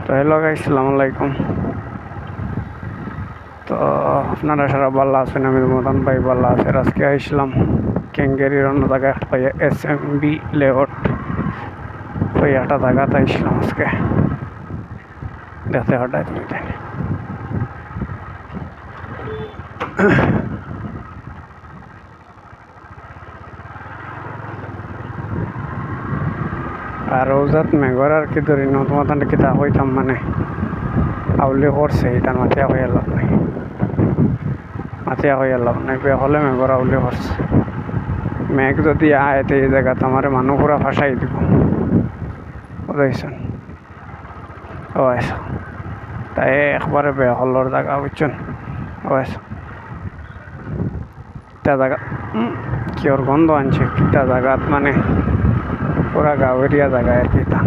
তো hello guys, আসসালামু আলাইকুম। তো আপনারা সারা ভালো আছেন? আমি মদন ভাই ভালো আছে। আজকে আসলাম ক্যাঙ্গেরির অন্য জায়গায় একটা SMB লেআউট ওই একটা জায়গাতে আসলাম আজকে দেখতে হঠাৎ আর রোজাত মেঘর আর কি ধরি নতুন কিতা হইতাম মানে আউলি করছে এটার মাথিয়া হয়ে লাভ নাই, মাথিয়া হয়ে লাভ নাই। হলে মেঘর আউলি করছে। মেঘ যদি আয় তো এই জায়গাতে আমার মানুষ পুরা ফাঁসাই দিব বুঝাইছেন। ও আচ্ছা, তাই একবারে বেহলর জায়গা বুঝছেন। ও আচ্ছা, তা জায়গা কিওর গন্ধ আনছে কিতা জায়গাত মানে পুরা গাঁও এরিয়া জায়গা আর কি তা